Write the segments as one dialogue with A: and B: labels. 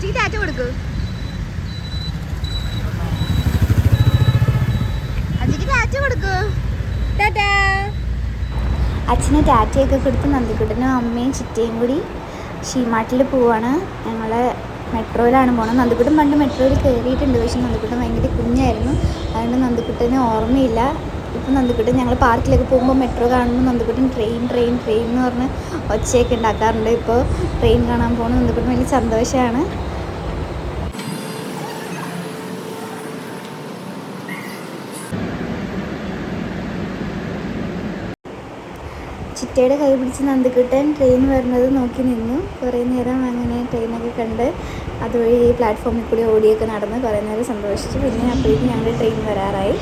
A: അച്ഛക്ക് ടാറ്റ കൊടുക്കൂ. അച്ഛക്ക് ടാറ്റ കൊടുക്കൂ. ടാറ്റാ. അച്ഛന് ടാറ്റയൊക്കെ കൊടുത്ത് നന്ദിക്കുട്ടനും അമ്മയും ചിറ്റയും കൂടി ഷീമാട്ടിൽ പോവാണ്. ഞങ്ങൾ മെട്രോയിലാണ് പോകണം. നന്ദിക്കുട്ടൻ പണ്ട് മെട്രോയിൽ കയറിയിട്ടുണ്ട്, പക്ഷെ നന്ദിക്കുട്ടൻ ഭയങ്കര കുഞ്ഞായിരുന്നു, അതുകൊണ്ട് നന്ദിക്കുട്ടന് ഓർമ്മയില്ല. ഇപ്പം നന്ദിക്കുട്ടൻ ഞങ്ങൾ പാർക്കിലൊക്കെ പോകുമ്പോൾ മെട്രോ കാണുമ്പോൾ നന്ദിക്കുട്ടൻ ട്രെയിൻ ട്രെയിൻ ട്രെയിൻ എന്ന് പറഞ്ഞ് ഒച്ചയൊക്കെ ഉണ്ടാക്കാറുണ്ട്. ഇപ്പോൾ ട്രെയിൻ കാണാൻ പോകുന്നത് നന്ദിക്കുട്ടൻ വലിയ സന്തോഷമാണ്. ചിറ്റയുടെ കൈ പിടിച്ച് നന്ദിക്കുട്ടൻ ട്രെയിൻ വരുന്നത് നോക്കി നിന്നു. കുറേ നേരം അങ്ങനെ ട്രെയിനൊക്കെ കണ്ട് അതുവഴി ഈ പ്ലാറ്റ്ഫോമിൽ കൂടി ഓടിയൊക്കെ നടന്ന് കുറേ നേരം സന്തോഷിച്ചു. പിന്നെ അപ്പോഴേക്കും ഞങ്ങളുടെ ട്രെയിൻ വരാറായി.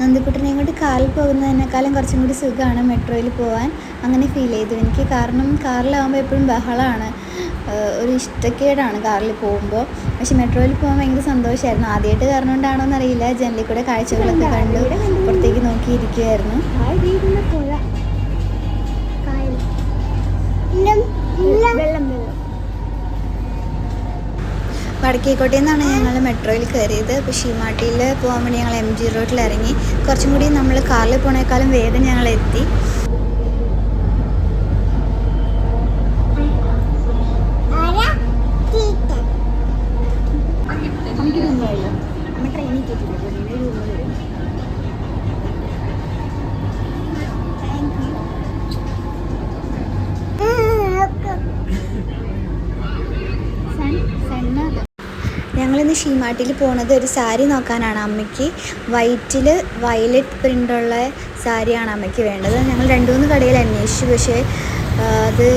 A: നന്ദിക്കുട്ടനെയും കൊണ്ട് കാറിൽ പോകുന്നതിനേക്കാളും കുറച്ചും കൂടി സുഖമാണ് മെട്രോയിൽ പോകാൻ. അങ്ങനെ ഫീൽ ചെയ്തു എനിക്ക്. കാരണം കാറിലാകുമ്പോൾ എപ്പോഴും ബഹളമാണ്, ഒരു ഇഷ്ടക്കേടാണ് കാറിൽ പോകുമ്പോൾ. പക്ഷെ മെട്രോയിൽ പോകാൻ ഭയങ്കര സന്തോഷമായിരുന്നു. ആദ്യമായിട്ട് കാരണം കൊണ്ടാണോ എന്നറിയില്ല, ജനലിൽ കൂടെ കാഴ്ചകളൊക്കെ കണ്ടു പുറത്തേക്ക് നോക്കിയിരിക്കുമായിരുന്നു. വടക്കേക്കോട്ടയിൽ നിന്നാണ് ഞങ്ങൾ മെട്രോയിൽ കയറിയത്. അപ്പോൾ ഷീമാട്ടിയിൽ പോകാൻ വേണ്ടി ഞങ്ങൾ MG റോഡിൽ ഇറങ്ങി. കുറച്ചും കൂടി നമ്മൾ കാറിൽ പോണേക്കാളും വേഗം ഞങ്ങൾ എത്തി. ഞങ്ങളിന്ന് ഷീമാട്ടിൽ പോകുന്നത് ഒരു സാരി നോക്കാനാണ്. അമ്മയ്ക്ക് വൈറ്റിൽ വയലറ്റ് പ്രിൻ്റുള്ള സാരിയാണ് അമ്മയ്ക്ക് വേണ്ടത്. ഞങ്ങൾ 2-3 കടയിൽ അന്വേഷിച്ചു, പക്ഷേ അത്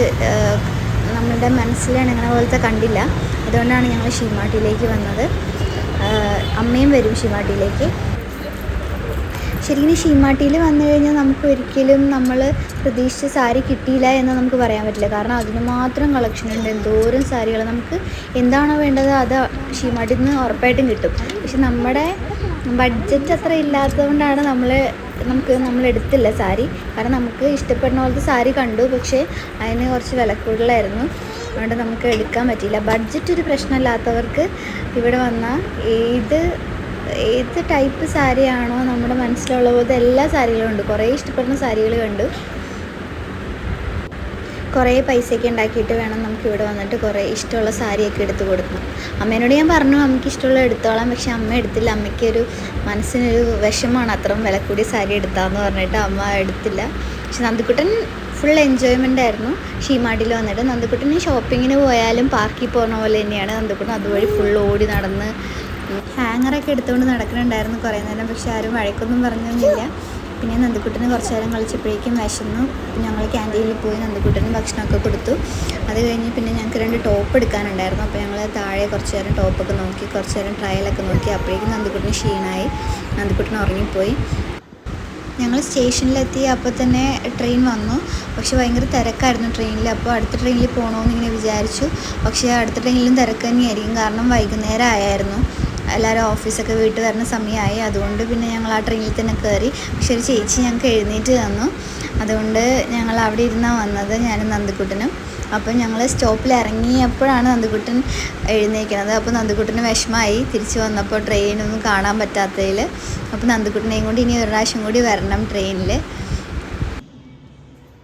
A: നമ്മളുടെ മനസ്സിലാണ് അങ്ങനെ പോലത്തെ കണ്ടില്ല. അതുകൊണ്ടാണ് ഞങ്ങൾ ഷീമാട്ടിലേക്ക് വന്നത്. അമ്മയും വരും ഷീമാട്ടിലേക്ക്. ശരിക്കും ഷീമാട്ടിയിൽ വന്നു കഴിഞ്ഞാൽ നമുക്ക് ഒരിക്കലും നമ്മൾ പ്രതീക്ഷിച്ച സാരി കിട്ടിയില്ല എന്ന് നമുക്ക് പറയാൻ പറ്റില്ല. കാരണം അതിന് മാത്രം കളക്ഷൻ ഉണ്ട്, എന്തോരം സാരികൾ. നമുക്ക് എന്താണോ വേണ്ടത് അത് ഷീമാട്ടിൽ നിന്ന് ഉറപ്പായിട്ടും കിട്ടും. പക്ഷെ നമ്മുടെ ബഡ്ജറ്റ് അത്ര ഇല്ലാത്തതുകൊണ്ടാണ് നമ്മൾ എടുത്തില്ല സാരി. കാരണം നമുക്ക് ഇഷ്ടപ്പെടുന്ന പോലത്തെ സാരി കണ്ടു, പക്ഷേ അതിന് കുറച്ച് വില കൂടുതലായിരുന്നു, അതുകൊണ്ട് നമുക്ക് എടുക്കാൻ പറ്റിയില്ല. ബഡ്ജറ്റ് ഒരു പ്രശ്നമില്ലാത്തവർക്ക് ഇവിടെ വന്നാൽ ഏത് ടൈപ്പ് സാരിയാണോ നമ്മുടെ മനസ്സിലുള്ള പോലത്തെ എല്ലാ സാരികളും ഉണ്ട്. കുറേ ഇഷ്ടപ്പെടുന്ന സാരികൾ കണ്ടു. കുറേ പൈസയൊക്കെ ഉണ്ടാക്കിയിട്ട് വേണം നമുക്ക് ഇവിടെ വന്നിട്ട് കുറേ ഇഷ്ടമുള്ള സാരിയൊക്കെ എടുത്ത് കൊടുക്കണം. അമ്മേനോട് ഞാൻ പറഞ്ഞു അമ്മയ്ക്ക് ഇഷ്ടമുള്ള എടുത്തോളാം, പക്ഷെ അമ്മ എടുത്തില്ല. അമ്മയ്ക്കൊരു മനസ്സിനൊരു വിഷമമാണ് അത്രയും വില കൂടിയ സാരി എടുത്താന്ന് പറഞ്ഞിട്ട് അമ്മ എടുത്തില്ല. പക്ഷെ നന്ദിക്കുട്ടൻ ഫുൾ എൻജോയ്മെൻ്റ് ആയിരുന്നു ഷീമാട്ടിൽ വന്നിട്ട്. നന്ദിക്കുട്ടന് ഷോപ്പിങ്ങിന് പോയാലും പാർക്കിൽ പോകുന്ന പോലെ തന്നെയാണ് നന്ദിക്കുട്ടൻ അതുവഴി ഫുൾ ഓടി നടന്ന് ഹാങ്ങറൊക്കെ എടുത്തുകൊണ്ട് നടക്കുന്നുണ്ടായിരുന്നു കുറേ നേരം. പക്ഷെ ആരും വഴക്കൊന്നും പറഞ്ഞൊന്നുമില്ല. പിന്നെ നന്ദിക്കുട്ടന് കുറച്ച് നേരം കളിച്ചപ്പോഴേക്കും വിശന്നു. ഞങ്ങൾ ക്യാൻറ്റീനിൽ പോയി നന്ദിക്കുട്ടന് ഭക്ഷണമൊക്കെ കൊടുത്തു. അത് കഴിഞ്ഞ് പിന്നെ ഞങ്ങൾക്ക് 2 ടോപ്പ് എടുക്കാനുണ്ടായിരുന്നു. അപ്പോൾ ഞങ്ങൾ താഴെ കുറച്ച് നേരം ടോപ്പൊക്കെ നോക്കി, കുറച്ച് നേരം ട്രയലൊക്കെ നോക്കി. അപ്പോഴേക്കും നന്ദിക്കുട്ടന് ക്ഷീണമായി, നന്ദിക്കുട്ടൻ ഉറങ്ങിപ്പോയി. ഞങ്ങൾ സ്റ്റേഷനിലെത്തി. അപ്പോൾ തന്നെ ട്രെയിൻ വന്നു. പക്ഷെ ഭയങ്കര തിരക്കായിരുന്നു ട്രെയിനിൽ. അപ്പോൾ അടുത്ത ട്രെയിനിൽ പോകണമെന്ന് ഇങ്ങനെ വിചാരിച്ചു. പക്ഷേ അടുത്ത ട്രെയിനിലും തിരക്ക് തന്നെയായിരിക്കും, കാരണം വൈകുന്നേരം ആയായിരുന്നു. എല്ലാവരും ഓഫീസൊക്കെ വീട്ടിൽ വരുന്ന സമയമായി. അതുകൊണ്ട് പിന്നെ ഞങ്ങൾ ആ ട്രെയിനിൽ തന്നെ കയറി. പക്ഷെ ഒരു ചേച്ചി ഞങ്ങൾക്ക് എഴുന്നേറ്റ് തന്നു. അതുകൊണ്ട് ഞങ്ങൾ അവിടെ ഇരുന്നാണ് വന്നത്, ഞാനും നന്ദിക്കുട്ടനും. അപ്പോൾ ഞങ്ങൾ സ്റ്റോപ്പിൽ ഇറങ്ങിയപ്പോഴാണ് നന്ദിക്കുട്ടൻ എഴുന്നേൽക്കുന്നത്. അപ്പോൾ നന്ദിക്കുട്ടന് വിഷമമായി തിരിച്ച് വന്നപ്പോൾ ട്രെയിനൊന്നും കാണാൻ പറ്റാത്തതിൽ. അപ്പോൾ നന്ദിക്കുട്ടനെയും കൊണ്ട് ഇനി ഒരു പ്രാവശ്യം കൂടി വരണം ട്രെയിനിൽ.